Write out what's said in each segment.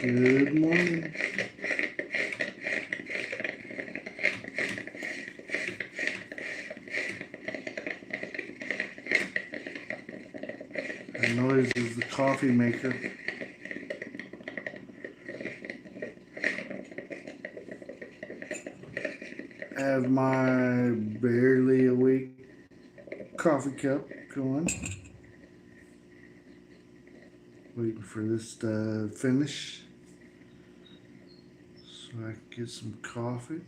Good morning. That noise is the coffee maker. I have my barely awake coffee cup going. Waiting for this to finish so I can get some coffee.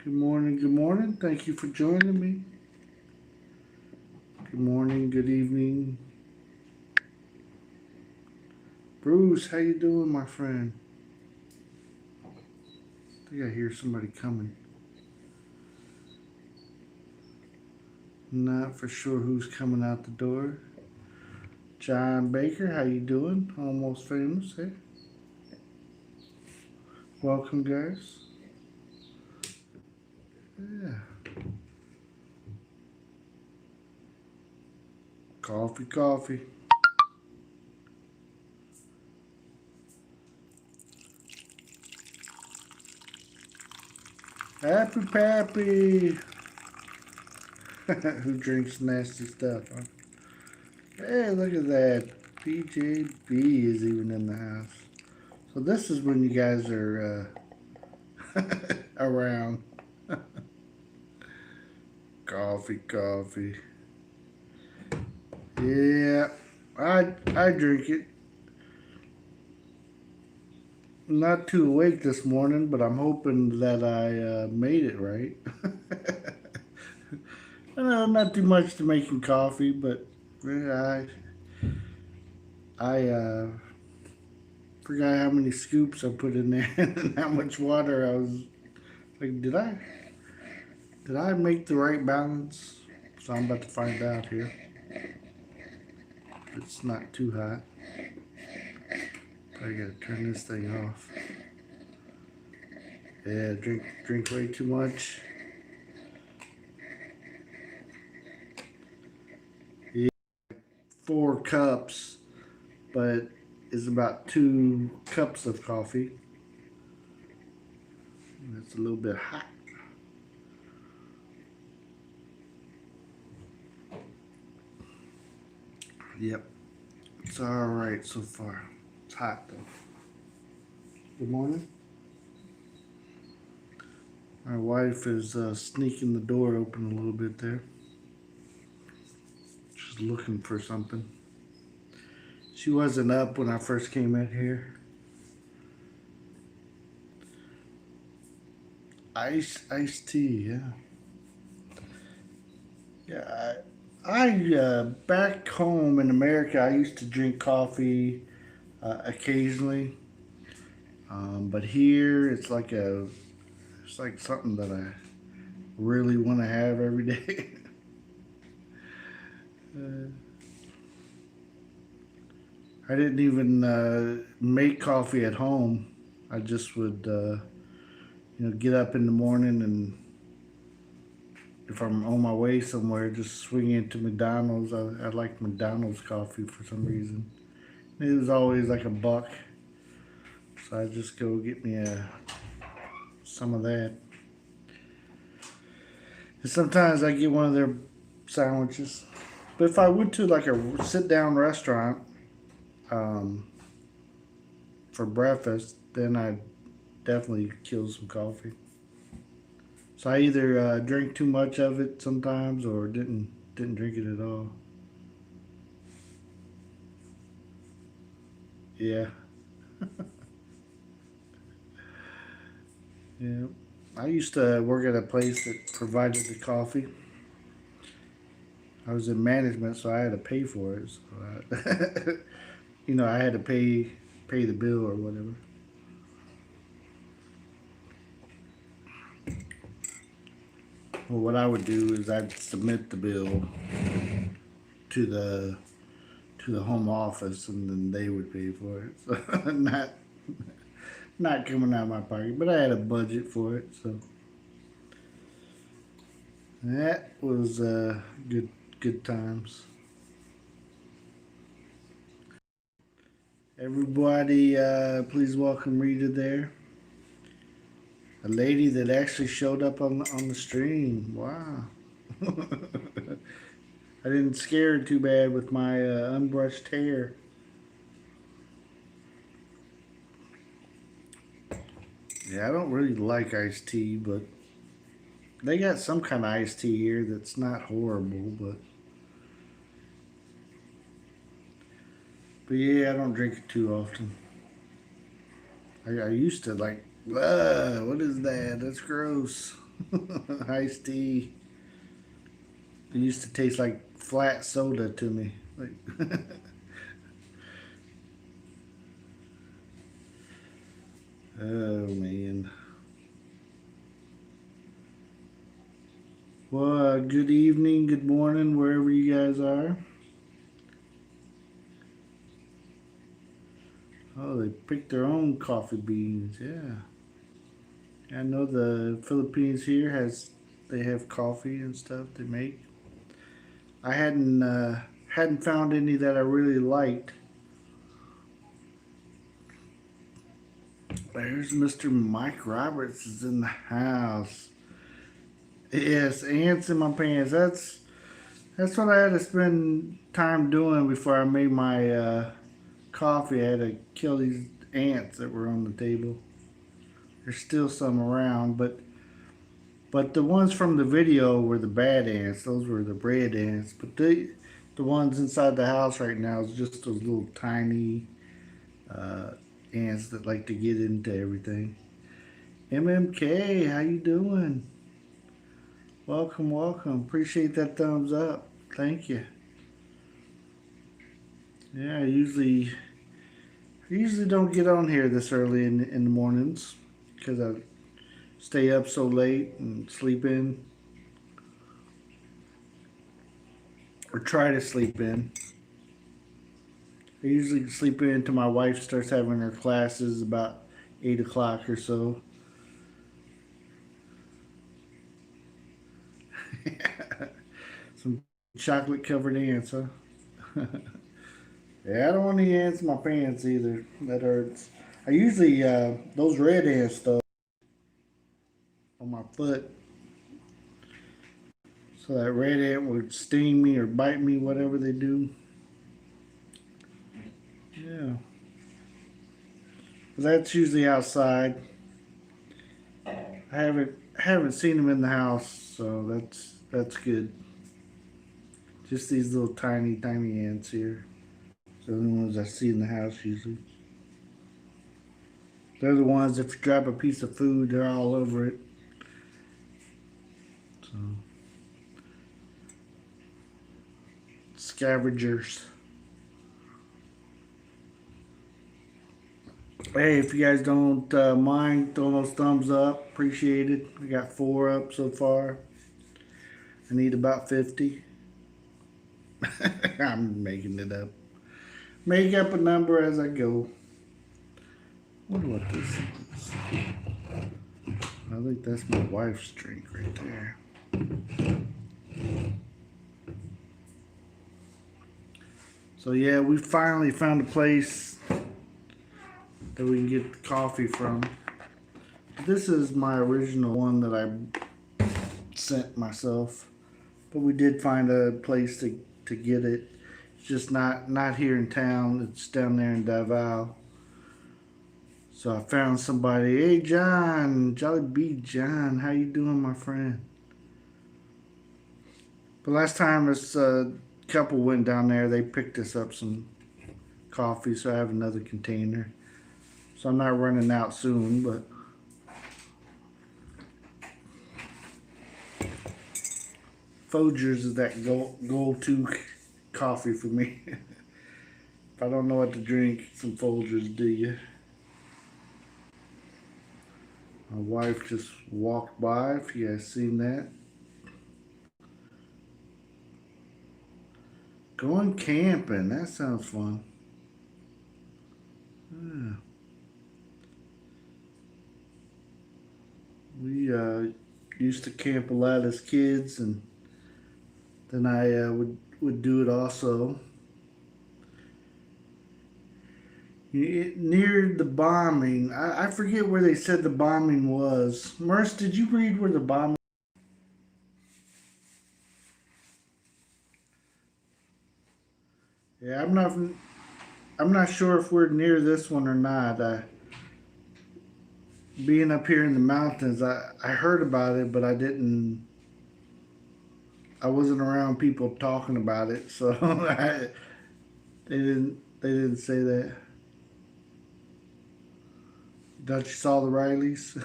Good morning, good morning. Thank you for joining me. Good morning, good evening. Bruce, how you doing, my friend? I think I hear somebody coming. Not for sure who's coming out the door. John Baker, how you doing? Almost famous, hey? Welcome, guys. Yeah. Coffee, coffee. Happy Pappy. Who drinks nasty stuff, huh? Hey, look at that. PJB is even in the house. So this is when you guys are around. Coffee, coffee. Yeah, I drink it. Not too awake this morning, but I'm hoping that I made it right. I know not too much to making coffee, but I forgot how many scoops I put in there and how much water I was like. Did I make the right balance? So I'm about to find out here. It's not too hot. I gotta turn this thing off. Yeah, drink way too much. Yeah, 4 cups, but it's about 2 cups of coffee. It's a little bit hot. Yep, it's all right so far. It's hot though. Good morning. My wife is sneaking the door open a little bit there. She's looking for something. She wasn't up when I first came in here. Iced tea, yeah. Yeah, I back home in America, I used to drink coffee occasionally, but here it's like something that I really want to have every day. I didn't even make coffee at home. I just would, get up in the morning and if I'm on my way somewhere, just swing into McDonald's. I like McDonald's coffee for some reason. It was always like $1, so I just go get me some of that. And sometimes I get one of their sandwiches. But if I went to like a sit-down restaurant um, for breakfast, then I'd definitely kill some coffee. So I either drink too much of it sometimes, or didn't drink it at all. Yeah, yeah. I used to work at a place that provided the coffee. I was in management, so I had to pay for it. So I had to pay the bill or whatever. Well, what I would do is I'd submit the bill to the home office, and then they would pay for it. So not coming out of my pocket, but I had a budget for it, so that was good times. Everybody, please welcome Rita there. A lady that actually showed up on the stream. Wow. I didn't scare her too bad with my unbrushed hair. Yeah, I don't really like iced tea, but they got some kind of iced tea here that's not horrible, but yeah, I don't drink it too often. I used to like, what is that? That's gross. Iced tea. It used to taste like flat soda to me. Like, oh man. Well, good evening, good morning, wherever you guys are. Oh, they picked their own coffee beans. Yeah, I know the Philippines here they have coffee and stuff they make. I hadn't found any that I really liked. There's Mr. Mike Roberts is in the house. Yes, ants in my pants. That's what I had to spend time doing before I made my coffee. I had to kill these ants that were on the table. There's still some around, but the ones from the video were the bad ants. Those were the bread ants. But the ones inside the house right now is just those little tiny uh, ants that like to get into everything. MMK, how you doing? Welcome, welcome. Appreciate that thumbs up. Thank you. Yeah, I usually don't get on here this early in the mornings because I stay up so late and sleep in or try to sleep in. I usually sleep in until my wife starts having her classes about 8 o'clock or so. Some chocolate covered ants, huh? Yeah, I don't want any ants in my pants either. That hurts. I usually those red ants though on my foot, so that red ant would sting me or bite me, whatever they do. Yeah, but that's usually outside. I haven't seen them in the house, so that's good. Just these little tiny ants here. They're the ones I see in the house usually. They're the ones if you drop a piece of food, they're all over it. So scavengers. Hey, if you guys don't mind throwing those thumbs up, appreciate it. I got 4 up so far. I need about 50. I'm making it up. Make up a number as I go. I wonder what this is. I think that's my wife's drink right there. So yeah, we finally found a place that we can get the coffee from. This is my original one that I sent myself, but we did find a place to get it. It's just not here in town. It's down there in Davao. So I found somebody. Hey John, Jolly B John, how you doing, my friend? But last time this couple went down there, they picked us up some coffee, so I have another container. So I'm not running out soon, but Folgers is that go-to coffee for me. If I don't know what to drink, some Folgers do you. My wife just walked by, if you guys seen that. Going camping, that sounds fun. Yeah. We used to camp a lot as kids, and then I would do it also. Near the bombing, I forget where they said the bombing was. Merce, did you read where the bombing? Yeah, I'm not sure if we're near this one or not. Being up here in the mountains, I heard about it, but I wasn't around people talking about it, so they didn't say that. Don't you saw the Rileys?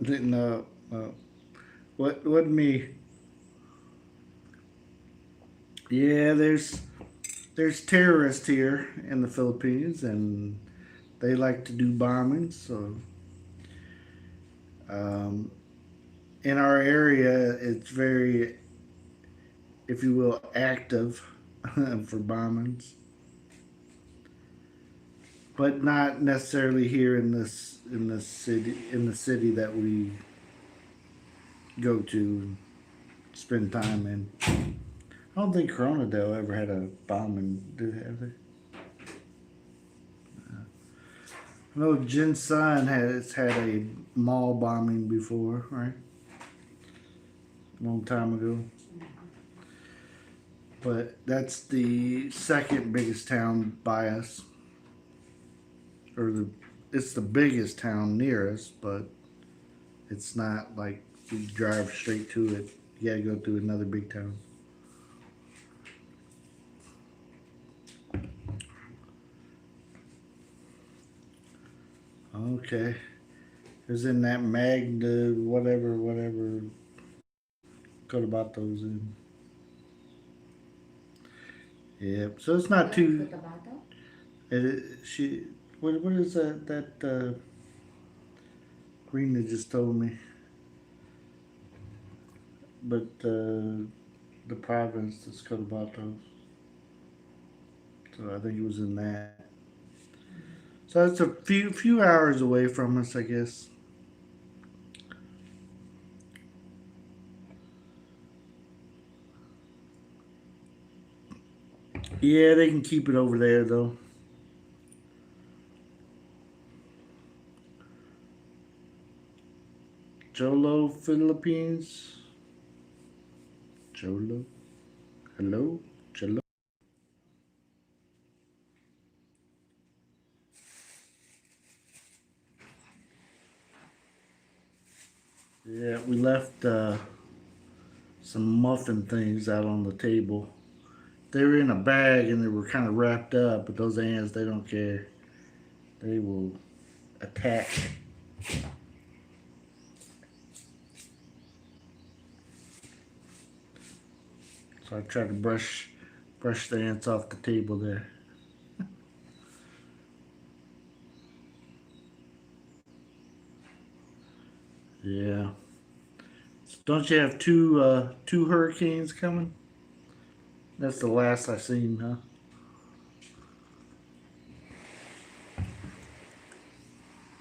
Didn't know. No. What me? Yeah, there's terrorists here in the Philippines, and they like to do bombings. So um, in our area, it's very, if you will, active for bombings, but not necessarily here in the city that we go to spend time in. I don't think Koronadal ever had a bombing, did it, have they? I know Jhen's son has had a mall bombing before, right? A long time ago. But that's the second biggest town by us, or it's the biggest town near us, but it's not like you drive straight to it. You gotta go through another big town. Okay. It was in that Magna, whatever. Got about those in. Yep. So it's not too. She. What is that Rena just told me? But the province that's Cotabato. So I think it was in that. So it's a few hours away from us, I guess. Yeah, they can keep it over there though. Jolo, Philippines. Jolo. Hello, Jolo. Yeah, we left some muffin things out on the table. They were in a bag and they were kind of wrapped up, but those ants, they don't care. They will attack. So I tried to brush the ants off the table there. Yeah. So don't you have two hurricanes coming? That's the last I seen, huh?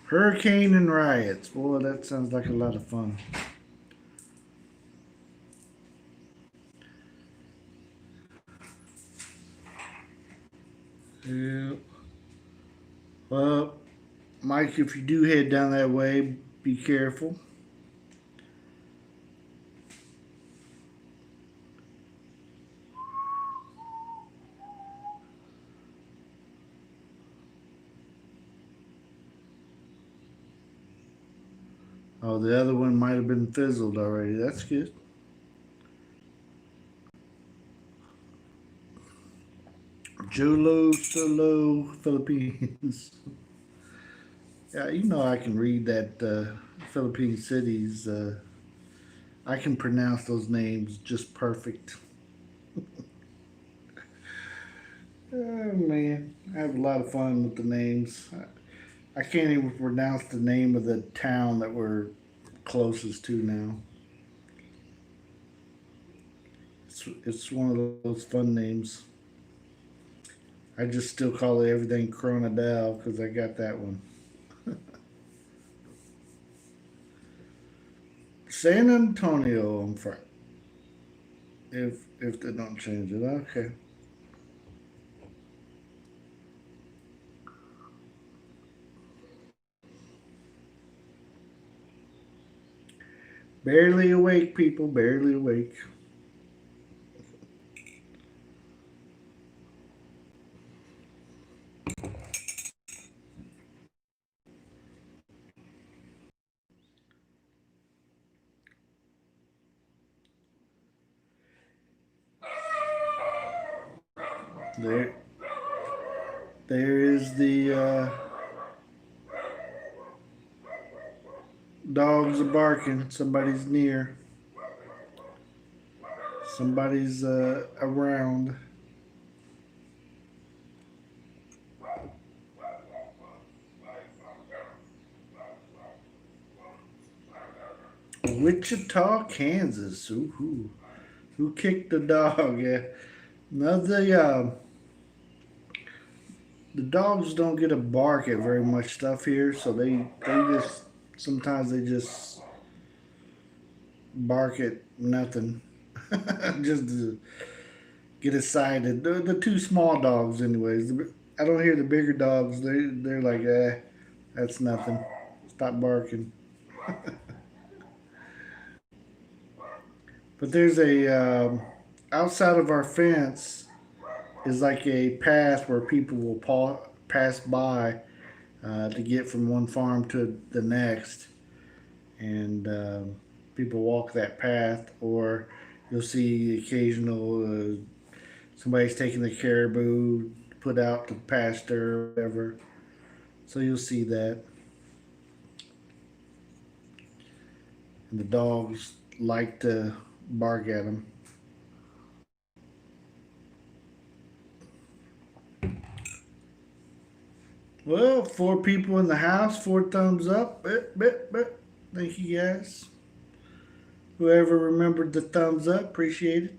Hurricane and riots. Boy, that sounds like a lot of fun. Yeah. Well, Mike, if you do head down that way, be careful. Oh, the other one might have been fizzled already. That's good. Jolo Solo Philippines. Yeah, you know I can read that Philippine cities. I can pronounce those names just perfect. Oh man, I have a lot of fun with the names. I can't even pronounce the name of the town that we're closest to now. It's one of those fun names. I just still call it everything Koronadal because I got that one. San Antonio, I'm for if they don't change it. Okay. Barely awake, people, barely awake. There, there is the dogs are barking. Somebody's near. Somebody's around. Wichita, Kansas. Ooh, who kicked the dog? Yeah. No, the dogs don't get to bark at very much stuff here, so they just sometimes they just bark at nothing, just to get excited. The two small dogs, anyways. I don't hear the bigger dogs. They're like, that's nothing. Stop barking. But there's a outside of our fence is like a path where people will pass by to get from one farm to the next, and people walk that path, or you'll see occasional somebody's taking the caribou put out to pasture or whatever. So you'll see that, and the dogs like to bark at them. Well, four people in the house, four thumbs up. Thank you guys. Whoever remembered the thumbs up, appreciate it.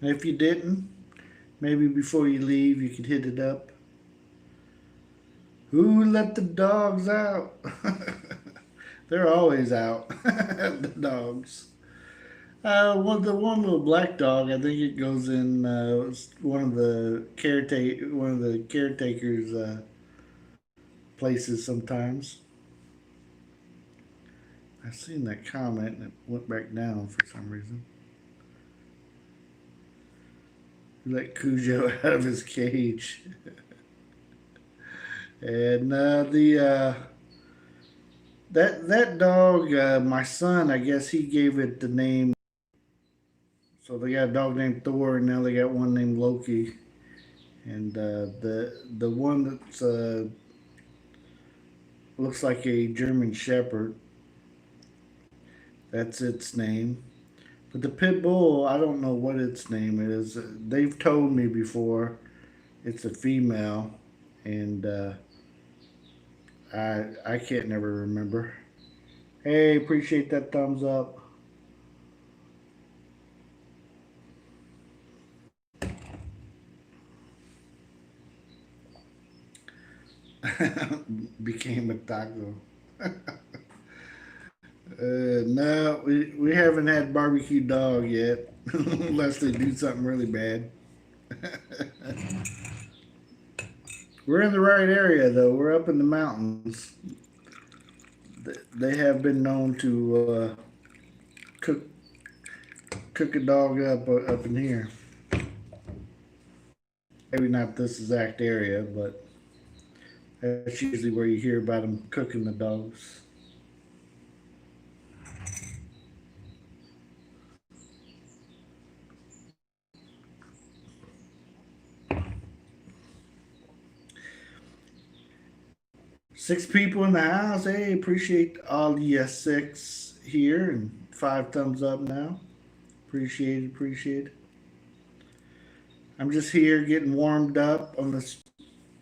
And if you didn't, maybe before you leave, you could hit it up. Who let the dogs out? They're always out. The dogs. Well, the one little black dog, I think it goes in one of the caretakers' places sometimes. I seen that comment and it went back down for some reason. Let Cujo out of his cage. And that dog, my son, I guess he gave it the name. So they got a dog named Thor, and now they got one named Loki. And the one that's looks like a German Shepherd, that's its name. But the pit bull, I don't know what its name is. They've told me before it's a female, and I can't never remember. Hey, appreciate that thumbs up. Became a taco. No, we haven't had barbecue dog yet, unless they do something really bad. We're in the right area though. We're up in the mountains. They have been known to cook cook a dog up in here. Maybe not this exact area, but that's usually where you hear about them cooking the dogs. 6 people in the house. Hey, appreciate all the six here and 5 thumbs up now. Appreciate it, appreciate it. I'm just here getting warmed up on this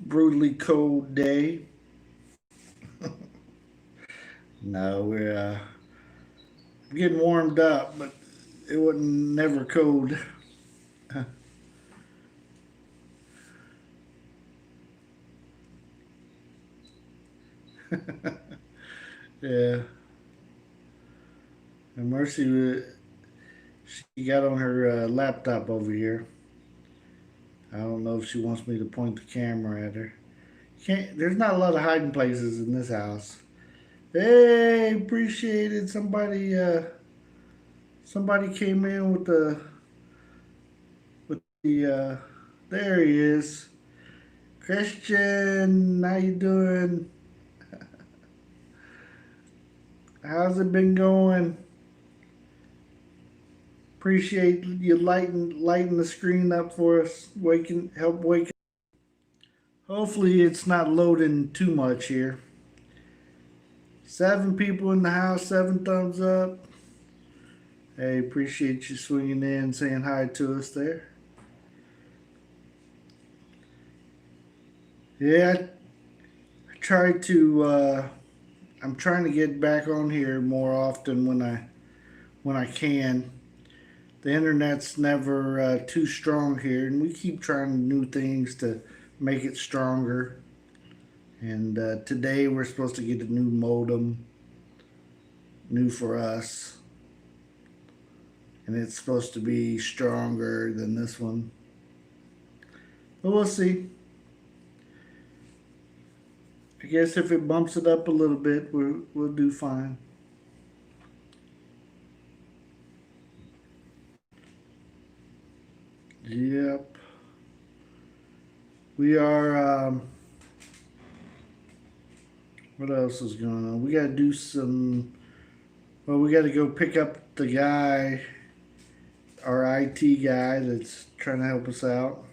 brutally cold day. No, we're getting warmed up, but it wasn't never cold. Yeah. And Mercy, she got on her laptop over here. I don't know if she wants me to point the camera at her. Can't. There's not a lot of hiding places in this house. Hey, appreciate it. Somebody came in with the there he is. Christian, how you doing? How's it been going? Appreciate you lighting the screen up for us. Help wake. Hopefully it's not loading too much here. 7 people in the house, 7 thumbs up. Hey, appreciate you swinging in, saying hi to us there. Yeah, I try to. I'm trying to get back on here more often when I can. The internet's never too strong here, and we keep trying new things to make it stronger. And today we're supposed to get a new modem, new for us, and it's supposed to be stronger than this one. But we'll see. I guess if it bumps it up a little bit, we'll do fine. Yep. We are. What else is going on? We got to do some. Well, we got to go pick up the guy, our IT guy that's trying to help us out,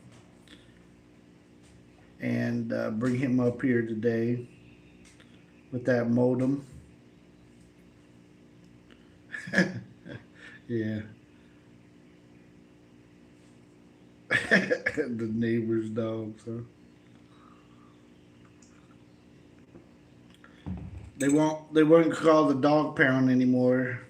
and bring him up here today with that modem. Yeah. The neighbor's dog, so. They won't call the dog pound anymore.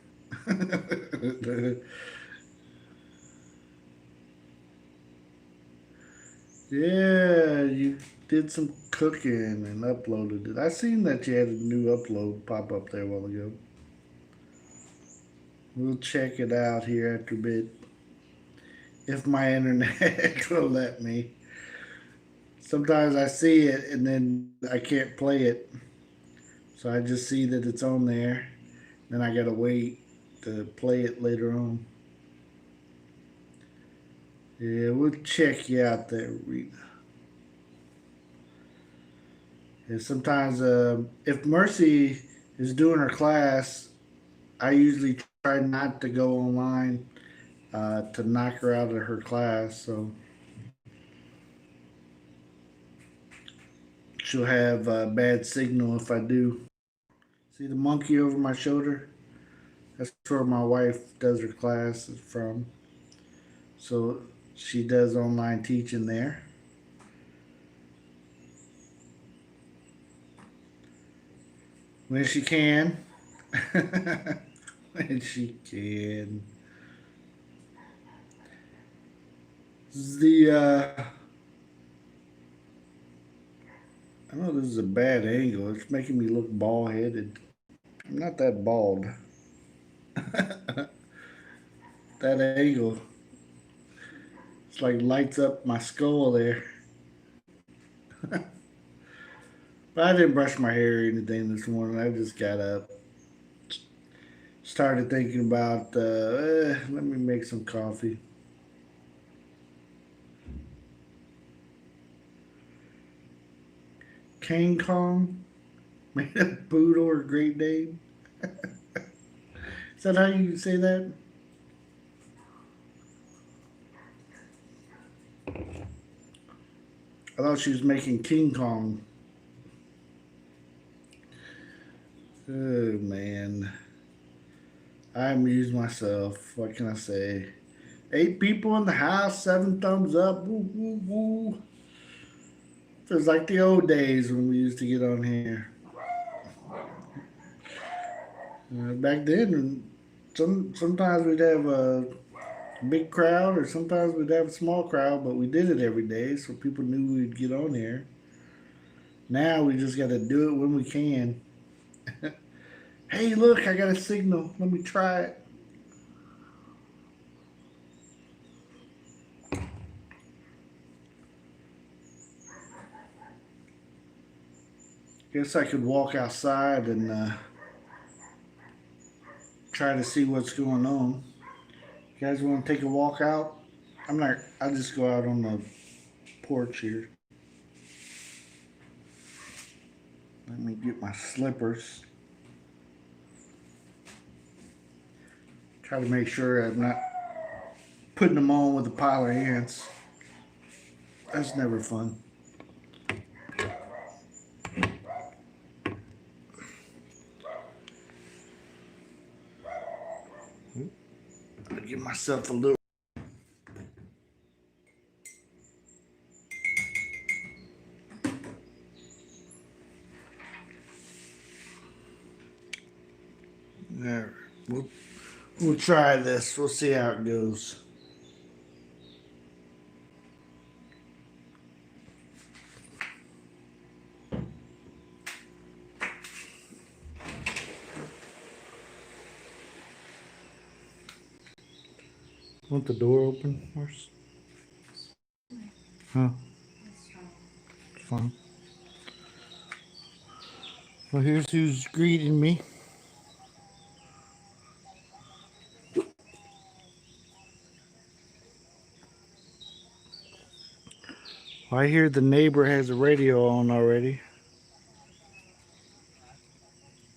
Yeah, you did some cooking and uploaded it. I seen that you had a new upload pop up there a while ago. We'll check it out here after a bit. If my internet will let me. Sometimes I see it and then I can't play it. So I just see that it's on there. Then I gotta wait to play it later on. Yeah, we'll check you out there, Rita. And sometimes, if Mercy is doing her class, I usually try not to go online to knock her out of her class. So she'll have bad signal if I do. See the monkey over my shoulder? That's where my wife does her class from. So she does online teaching there. When she can. When she can. I know this is a bad angle. It's making me look bald headed. I'm not that bald. That angle. It's like lights up my skull there. But I didn't brush my hair or anything this morning. I just got up. Started thinking about, let me make some coffee. King Kong made a poodle or Great Dane. Is that how you say that? I thought she was making King Kong. Oh man. I amuse myself. What can I say? 8 people in the house, 7 thumbs up. Woo, woo, woo. Feels like the old days when we used to get on here. Back then, sometimes we'd have a big crowd, or sometimes we'd have a small crowd, but we did it every day, so people knew we'd get on here. Now we just got to do it when we can. Hey, look, I got a signal. Let me try it. Guess I could walk outside and try to see what's going on. You guys want to take a walk out? I'll just go out on the porch here. Let me get my slippers. Try to make sure I'm not putting them on with a pile of ants. That's never fun. I'll give myself a little. There. We'll try this. We'll see how it goes. Want the door open first? Huh? It's fine. Well, here's who's greeting me. I hear the neighbor has a radio on already.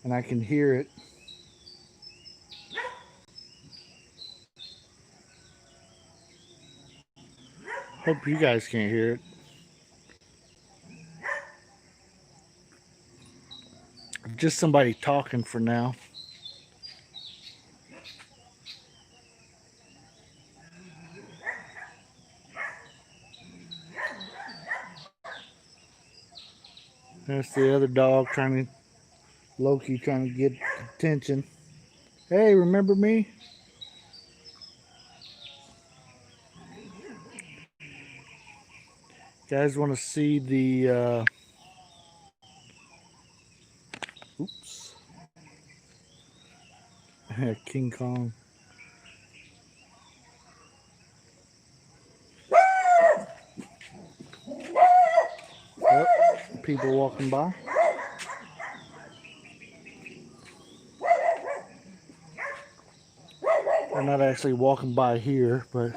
And I can hear it. Hope you guys can't hear it. Just somebody talking for now. That's the other dog Loki trying to get attention. Hey, remember me? Guys want to see the oops. King Kong. Yep, people walking by. They're not actually walking by here, but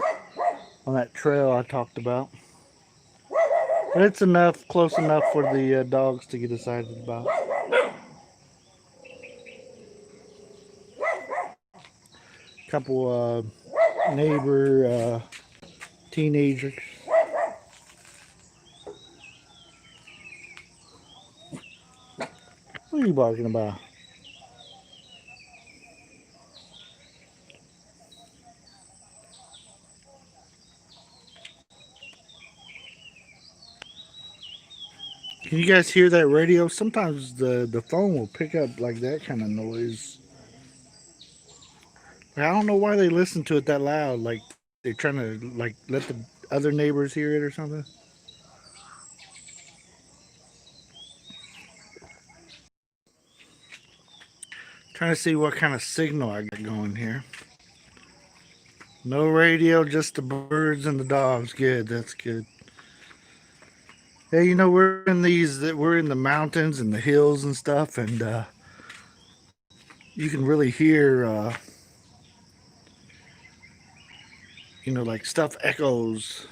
on that trail I talked about. But it's close enough for the dogs to get excited about. Couple neighbor teenagers. What are you barking about? Can you guys hear that radio? Sometimes the phone will pick up like that kind of noise. I don't know why they listen to it that loud. Like they're trying to like let the other neighbors hear it or something. Trying to see what kind of signal I got going here. No radio, just the birds and the dogs. Good, that's good. Hey, you know, we're in the mountains and the hills and stuff, and you can really hear you know, like stuff echoes.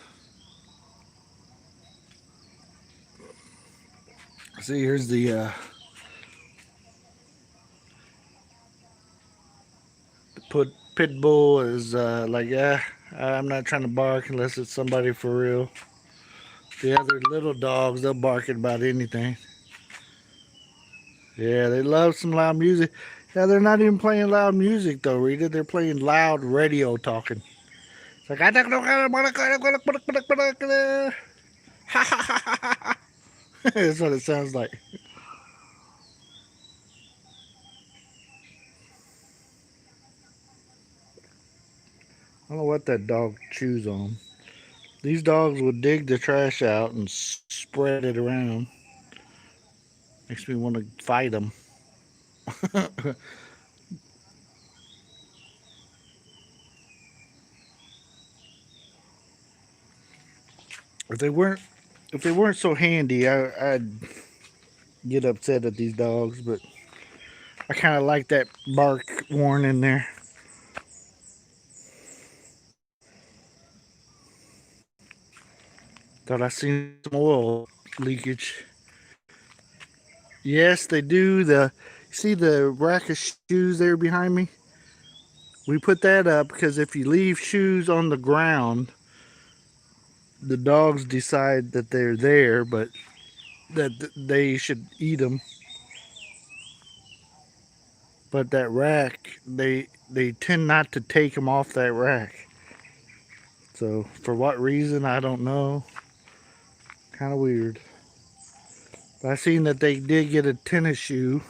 See, here's the pit bull is like, yeah, I'm not trying to bark unless it's somebody for real. The other little dogs, they'll bark at about anything. Yeah, they love some loud music. Yeah, they're not even playing loud music though, Rita. They're playing loud radio talking. It's like, I don't know. That's what it sounds like. I don't know what that dog chews on. These dogs will dig the trash out and spread it around. Makes me want to fight them. If they weren't so handy, I'd get upset at these dogs, but I kind of like that bark worn in there. Thought I seen some oil leakage. Yes, they do. See the rack of shoes there behind me? We put that up because if you leave shoes on the ground, the dogs decide that they're there, but that they should eat them. But that rack, they tend not to take them off that rack. So for what reason, I don't know. Kind of weird. But I seen that they did get a tennis shoe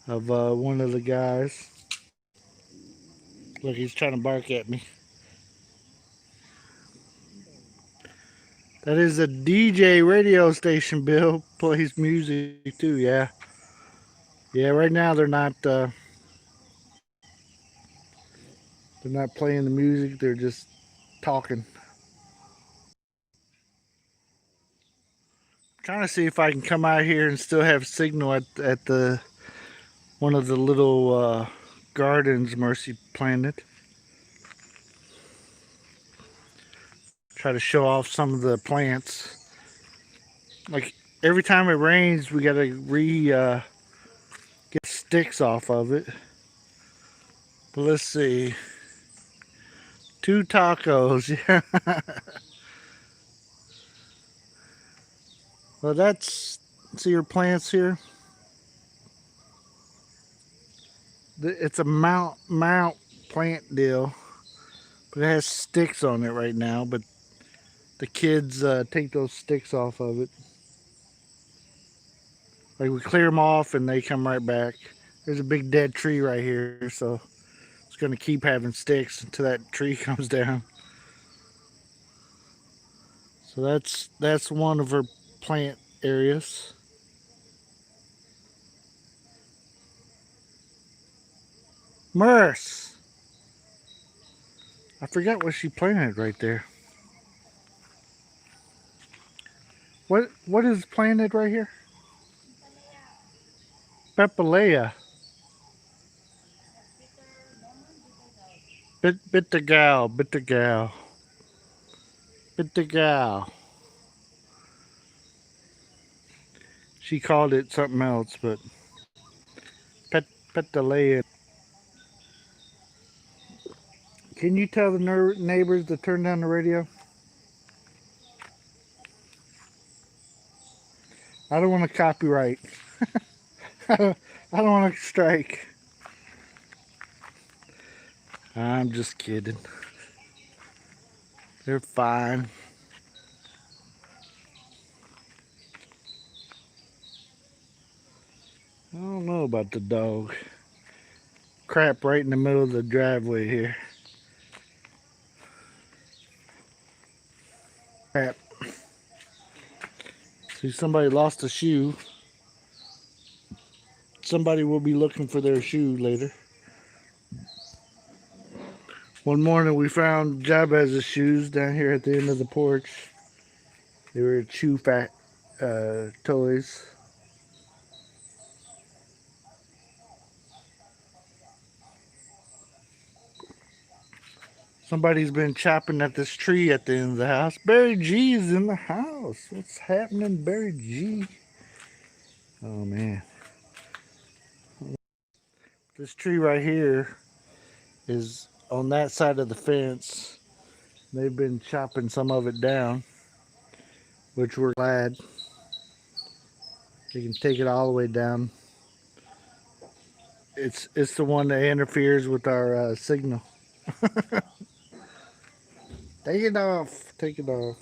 of one of the guys. Look, he's trying to bark at me. That is a DJ radio station, Bill. Plays music too, yeah. Yeah, right now they're not playing the music, they're just talking. Trying to see if I can come out here and still have signal at the one of the little gardens Mercy planted. Try to show off some of the plants. Like every time it rains, we gotta get sticks off of it. But let's see, 2 tacos. Yeah. Well, see your plants here. It's a mount plant deal, but it has sticks on it right now. But the kids take those sticks off of it. Like we clear them off and they come right back. There's a big dead tree right here, so it's gonna keep having sticks until that tree comes down. So that's one of her plant areas. Merce, I forgot what she planted right there. What is planted right here? Pepalea. Bitter gal, bitter gal, bitter gal. She called it something else, but petalea. Can you tell the neighbors to turn down the radio? I don't want to copyright. I don't want to strike. I'm just kidding. They're fine. I don't know about the dog. Crap right in the middle of the driveway here. Crap. See, somebody lost a shoe. Somebody will be looking for their shoe later. One morning we found Jabez's shoes down here at the end of the porch. They were chew fat toys. Somebody's been chopping at this tree at the end of the house. Barry G is in the house. What's happening, Barry G? Oh man. This tree right here is on that side of the fence. They've been chopping some of it down, which we're glad. They can take it all the way down. It's the one that interferes with our signal. Take it off. Take it off.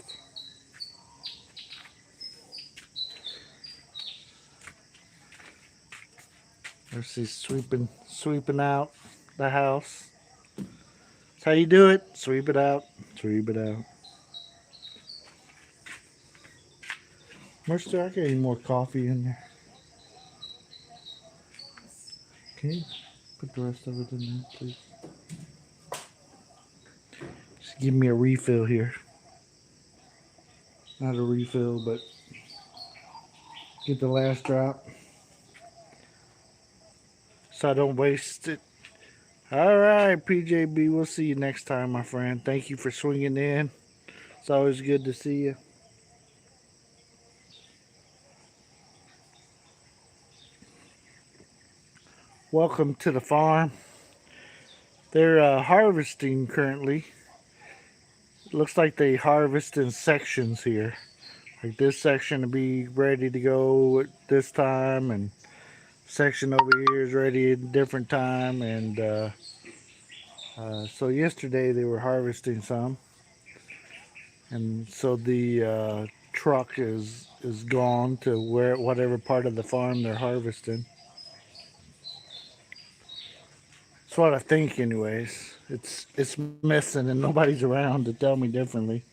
There's she's sweeping out the house. That's how you do it. Sweep it out. Sweep it out. Mercer, I got any more coffee in there? Can you put the rest of it in there, please? Just give me a refill here. Not a refill, but get the last drop. so I don't waste it. All right, PJB, we'll see you next time, my friend. Thank you for swinging in. It's always good to see you. Welcome to the farm. They're harvesting currently. It looks like they harvest in sections here. Like this section to be ready to go at this time, and section over here is ready at a different time. And so yesterday they were harvesting some, and so the truck is gone to whatever part of the farm they're harvesting. That's what I think, anyways. It's missing, and nobody's around to tell me differently.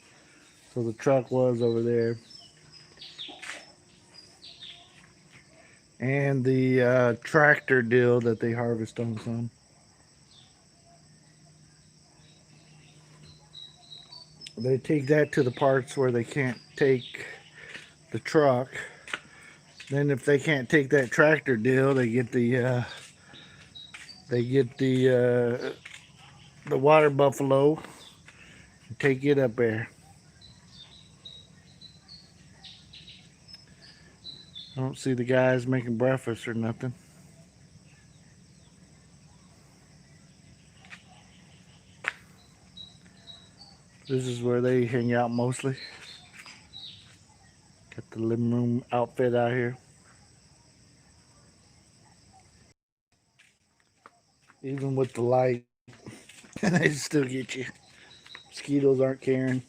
So the truck was over there, and the tractor deal that they harvest on some. They take that to the parts where they can't take the truck. Then if they can't take that tractor deal, they get the water buffalo and take it up there. I don't see the guys making breakfast or nothing. This is where they hang out mostly. Got the living room outfit out here. Even with the light, they still get you. Mosquitoes aren't caring.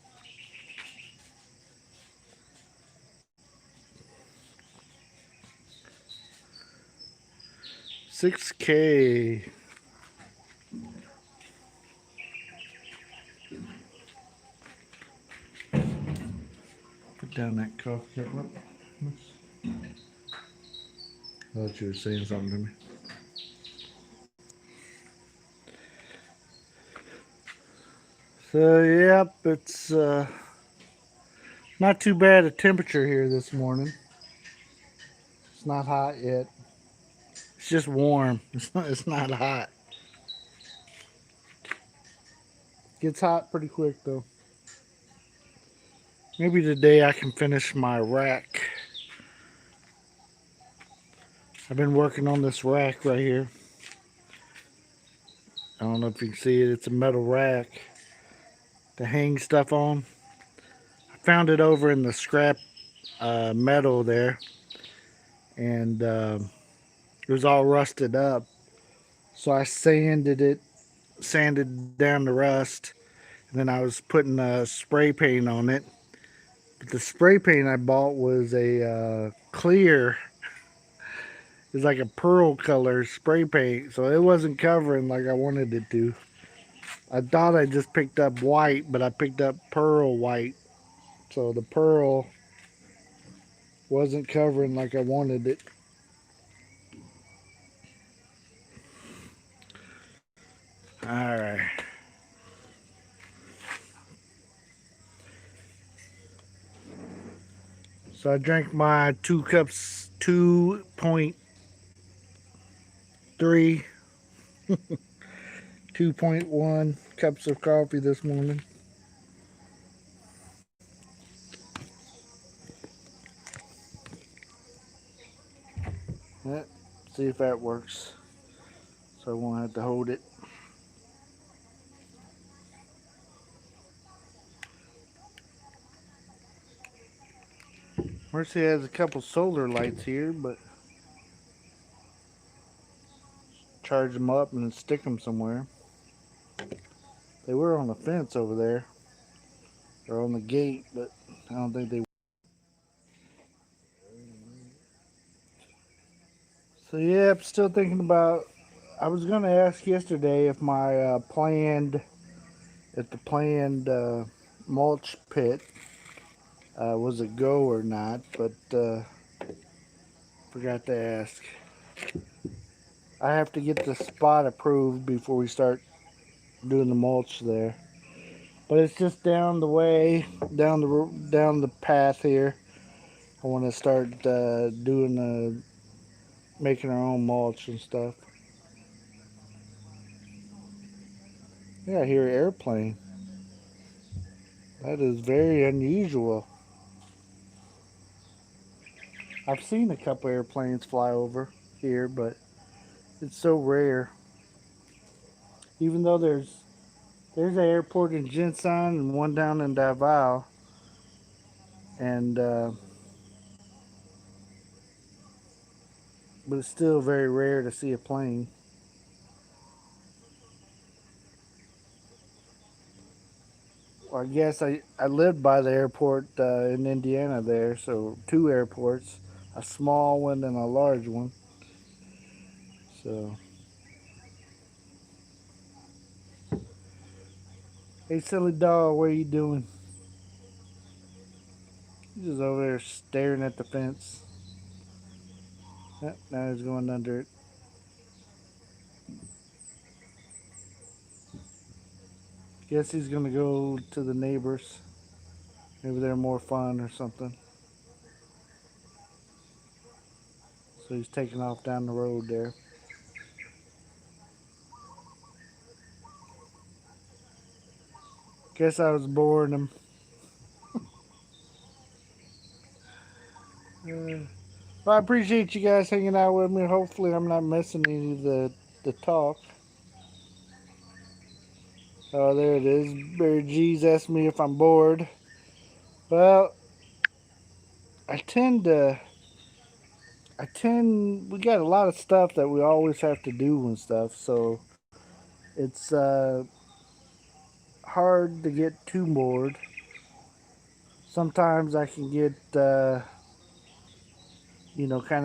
$6K. Put down that coffee cup. I thought you were saying something to me. So, yep, it's not too bad a temperature here this morning. It's not hot yet. It's just warm. It's not hot. Gets hot pretty quick though. Maybe today I can finish my rack. I've been working on this rack right here. I don't know if you can see it. It's a metal rack to hang stuff on. I found it over in the scrap metal there, and it was all rusted up. So I sanded down the rust, and then I was putting spray paint on it. But the spray paint I bought was a clear. It's like a pearl color spray paint, so it wasn't covering like I wanted it to. I thought I just picked up white, but I picked up pearl white. So the pearl wasn't covering like I wanted it. Alright. So I drank my 2 cups, 2.3, 2.1 cups of coffee this morning. See if that works. So I won't have to hold it. Mercy has a couple solar lights here, but charge them up and stick them somewhere. They were on the fence over there, or on the gate, but I don't think they. So yeah, I'm still thinking about. I was gonna ask yesterday if my planned mulch pit was a go or not, but forgot to ask. I have to get the spot approved before we start doing the mulch there. But it's just down the way, down the path here. I want to start making our own mulch and stuff. Yeah, I hear an airplane. That is very unusual. I've seen a couple airplanes fly over here, but it's so rare. Even though there's an airport in Jhen and one down in Davao, and but it's still very rare to see a plane. Well, I guess I lived by the airport in Indiana there, so two airports, a small one and a large one. So, hey, silly dog, what are you doing? He's just over there staring at the fence. Now he's going under it. Guess he's gonna go to the neighbors. Maybe they're more fun or something. So he's taking off down the road there. Guess I was boring him. Well, I appreciate you guys hanging out with me. Hopefully, I'm not missing any of the talk. Oh, there it is. Barry G's asked me if I'm bored. Well, I tend to. We got a lot of stuff that we always have to do and stuff, so it's hard to get too bored. Sometimes I can get, kind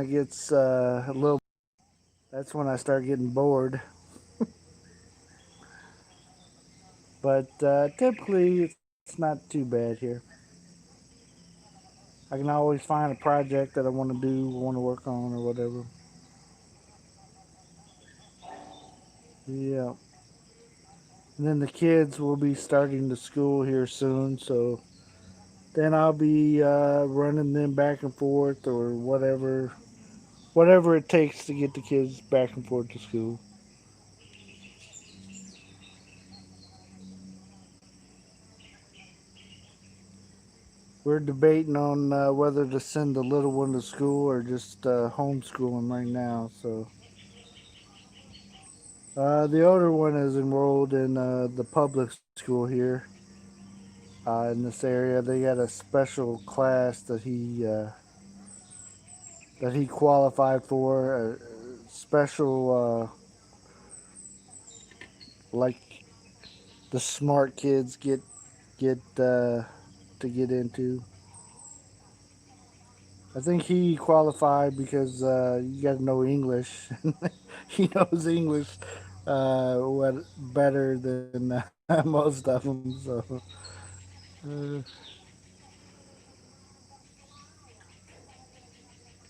of gets a little. That's when I start getting bored. But typically, it's not too bad here. I can always find a project that I want to do, want to work on, or whatever. Yeah. And then the kids will be starting to school here soon, so then I'll be running them back and forth or whatever it takes to get the kids back and forth to school. We're debating on whether to send the little one to school or just homeschool him right now. So the older one is enrolled in the public school here in this area. They got a special class that he qualified for, a special like the smart kids get to get into. I think he qualified because you got to know English. He knows English what better than most of them. So uh,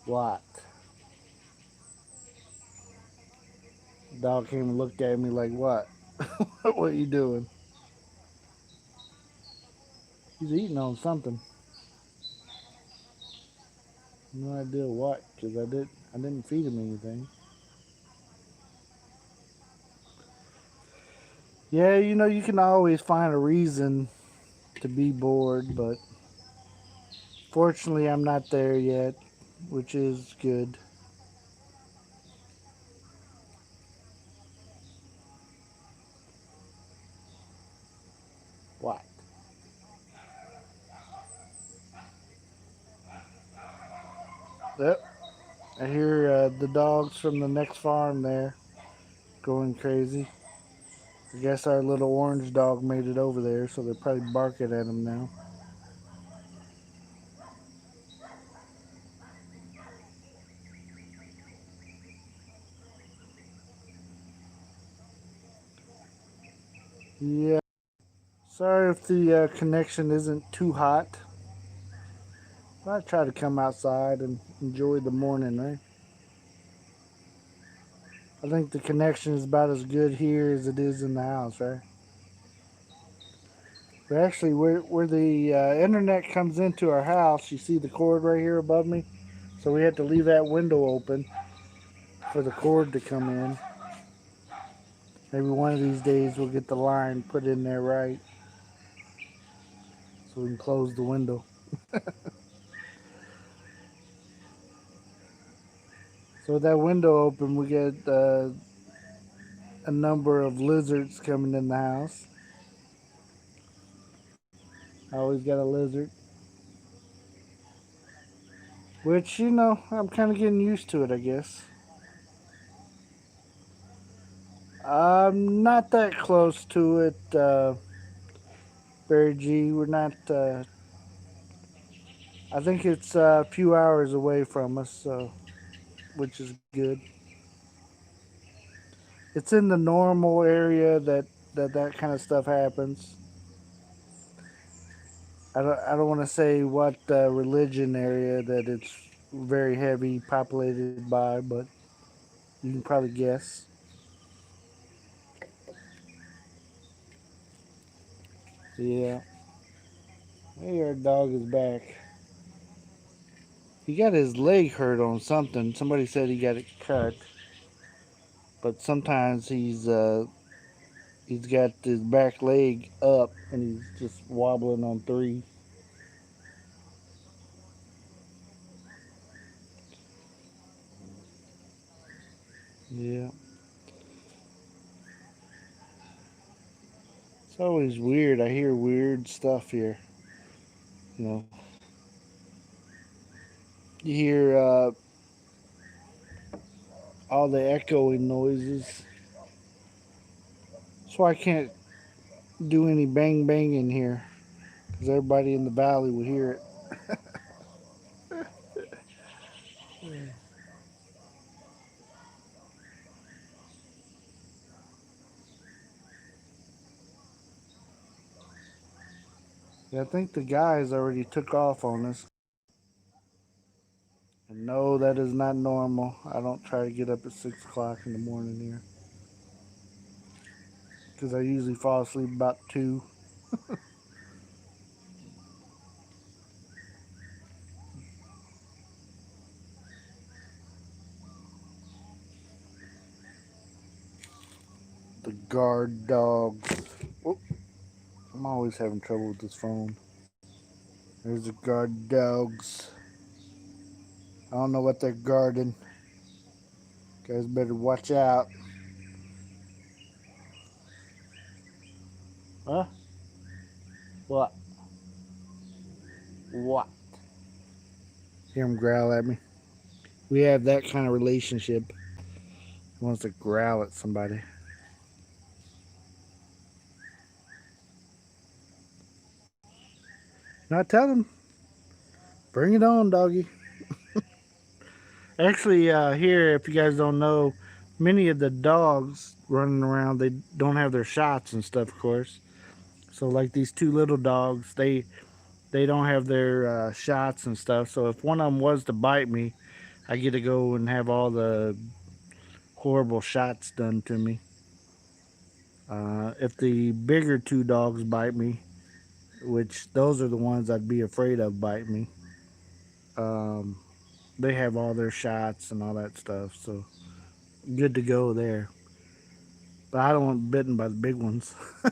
what? Dog came and looked at me like, "What? What are you doing?" He's eating on something. No idea what, because I didn't feed him anything. Yeah, you can always find a reason to be bored, but fortunately, I'm not there yet, which is good. What? Yep. I hear the dogs from the next farm there going crazy. I guess our little orange dog made it over there, so they're probably barking at him now. Yeah. Sorry if the connection isn't too hot. I try to come outside and enjoy the morning, right? I think the connection is about as good here as it is in the house, right? But actually, where the internet comes into our house, you see the cord right here above me? So we had to leave that window open for the cord to come in. Maybe one of these days we'll get the line put in there right so we can close the window. So with that window open, we get a number of lizards coming in the house. I always got a lizard. Which, I'm kind of getting used to it, I guess. I'm not that close to it, Barry G. We're not, I think it's a few hours away from us, so, which is good. It's in the normal area that kind of stuff happens. I don't want to say what religion area that it's very heavy populated by, but you can probably guess. Yeah. Hey, our dog is back. He got his leg hurt on something. Somebody said he got it cut, but sometimes he's got his back leg up and he's just wobbling on three. Yeah. It's always weird. I hear weird stuff here. You know, you hear all the echoing noises. That's why I can't do any bang bang in here because everybody in the valley would hear it. Yeah, I think the guys already took off on us. And no, that is not normal. I don't try to get up at 6 o'clock in the morning here because I usually fall asleep about 2. The guard dogs. Oh, I'm always having trouble with this phone. There's the guard dogs. I don't know what they're guarding. Guys better watch out. Huh? What? What? Hear him growl at me. We have that kind of relationship. He wants to growl at somebody. Now tell him, bring it on, doggy. Actually, here, if you guys don't know, many of the dogs running around, they don't have their shots and stuff, of course. So, like these two little dogs, they don't have their shots and stuff. So, if one of them was to bite me, I get to go and have all the horrible shots done to me. If the bigger two dogs bite me, which those are the ones I'd be afraid of bite me, um, they have all their shots and all that stuff. So, good to go there. But I don't want bitten by the big ones. uh,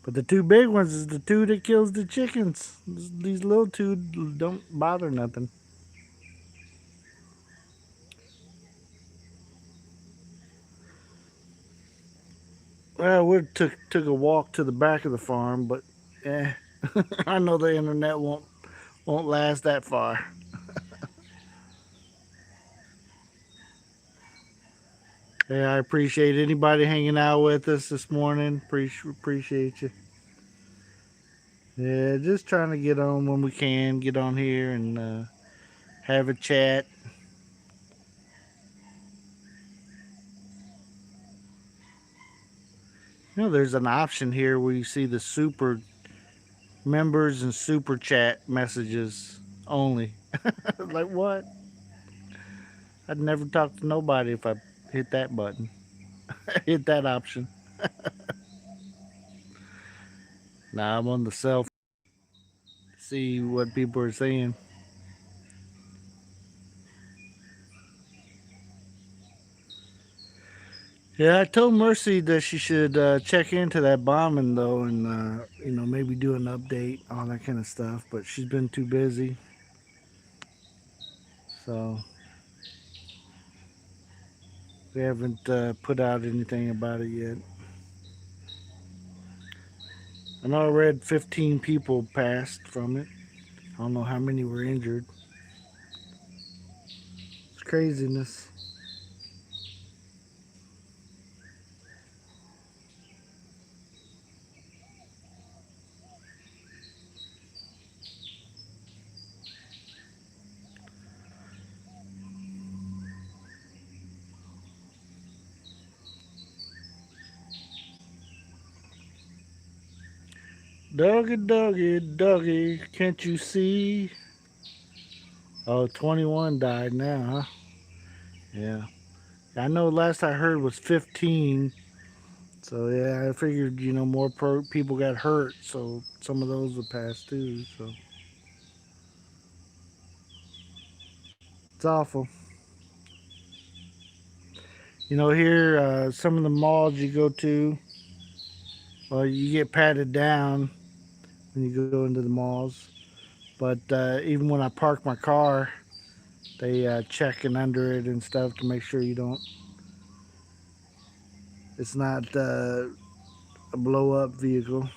but the two big ones is the two that kills the chickens. These little two don't bother nothing. Well, we took a walk to the back of the farm, but eh, I know the internet won't last that far. Hey, I appreciate anybody hanging out with us this morning. Appreciate you. Yeah, just trying to get on when we can, get on here and have a chat. There's an option here where you see the super members and super chat messages only. Like what? I'd never talk to nobody if I hit that button, hit that option. Now I'm on the cell phone to see what people are saying. Yeah, I told Mercy that she should check into that bombing though, and maybe do an update, all that kind of stuff. But she's been too busy, so we haven't put out anything about it yet. I know I read 15 people passed from it. I don't know how many were injured. It's craziness. Doggy, doggy, doggy, can't you see? Oh, 21 died now, huh? Yeah. I know last I heard was 15. So, yeah, I figured, more people got hurt. So, some of those would pass too. So, it's awful. Here, some of the malls you go to, well, you get patted down when you go into the malls. But even when I park my car, they checking under it and stuff to make sure it's not a blow up vehicle.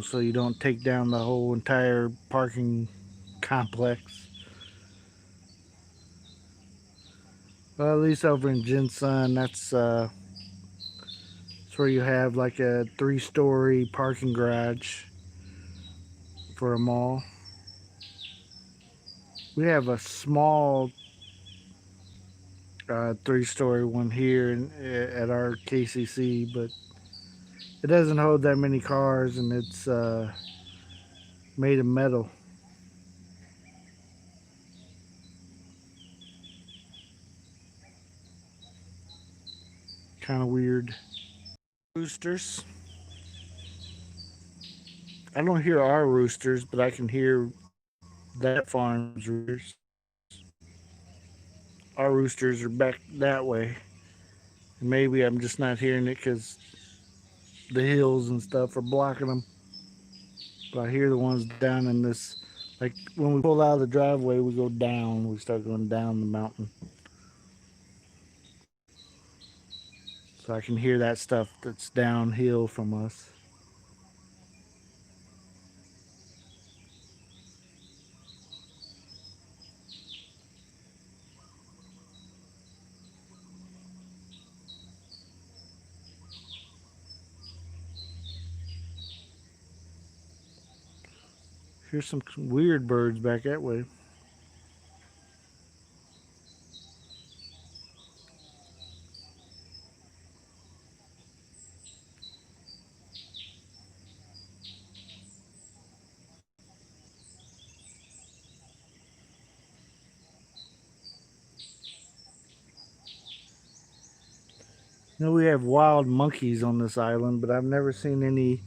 So you don't take down the whole entire parking complex. Well, at least over in Jinsun, that's where you have like a 3-story parking garage for a mall. We have a small 3-story one here at our KCC, but it doesn't hold that many cars, and it's made of metal. Kind of weird. Roosters. I don't hear our roosters, but I can hear that farm's roosters. Our roosters are back that way. Maybe I'm just not hearing it because the hills and stuff are blocking them. But I hear the ones down in this. Like when we pull out of the driveway, we go down. We start going down the mountain. So I can hear that stuff that's downhill from us. Here's some weird birds back that way. We have wild monkeys on this island, but I've never seen any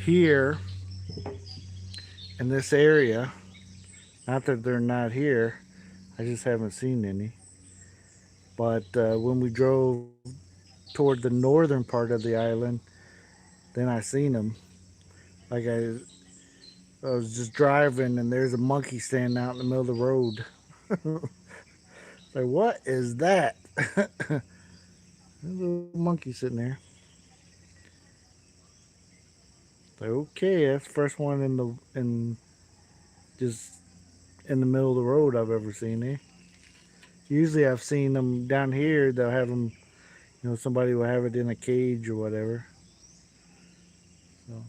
here in this area. Not that they're not here, I just haven't seen any. But when we drove toward the northern part of the island, then I seen them. Like I was just driving and there's a monkey standing out in the middle of the road. Like, what is that? There's a little monkey sitting there. Like, okay, that's the first one in just in the middle of the road I've ever seen there. Usually I've seen them down here. They'll have them, somebody will have it in a cage or whatever. So,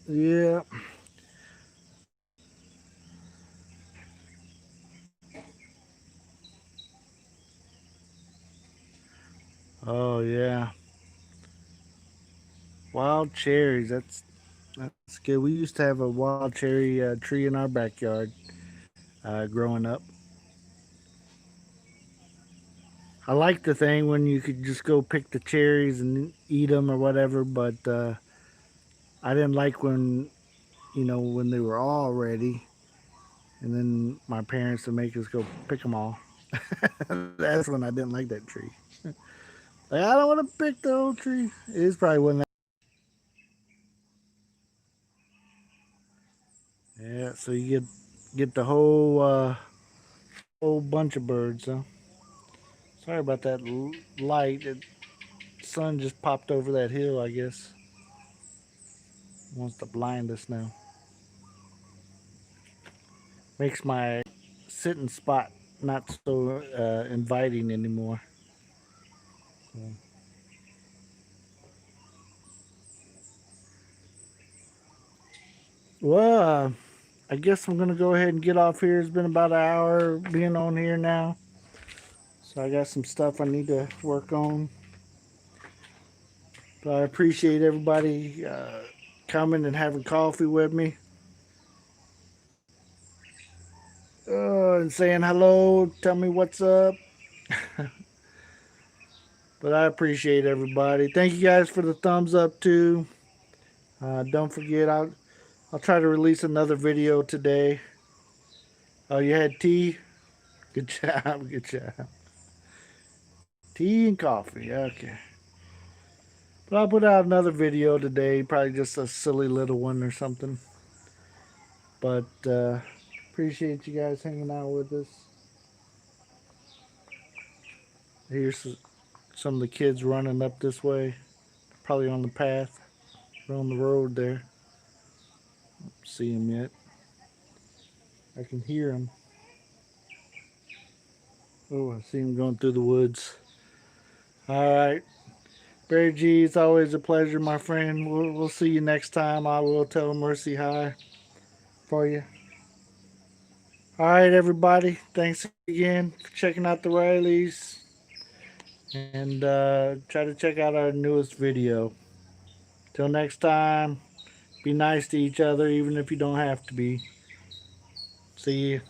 yeah. Oh yeah. Wild cherries. That's good. We used to have a wild cherry tree in our backyard. growing up. I liked the thing when you could just go pick the cherries and eat them or whatever, but I didn't like when, when they were all ready and then my parents would make us go pick them all. That's when I didn't like that tree. Like, I don't want to pick the whole tree. It is probably when that. Yeah, so you get the whole bunch of birds. Huh? Sorry about that light. Sun just popped over that hill. I guess wants to blind us now. Makes my sitting spot not so inviting anymore. So. Well, I guess I'm gonna go ahead and get off here. It's been about an hour being on here now, so I got some stuff I need to work on. But I appreciate everybody coming and having coffee with me, and saying hello. Tell me what's up. But I appreciate everybody. Thank you guys for the thumbs up too. Don't forget, I'll try to release another video today. Oh, you had tea? Good job, good job. Tea and coffee, okay. But I'll put out another video today, probably just a silly little one or something. But appreciate you guys hanging out with us. Here's some of the kids running up this way, probably on the path, or on the road there. Don't see them yet. I can hear them. Oh, I see them going through the woods. All right. Barry G, it's always a pleasure, my friend. We'll see you next time. I will tell Mercy hi for you. All right, everybody. Thanks again for checking out the Rileys. And try to check out our newest video. Till next time, be nice to each other, even if you don't have to be. See you.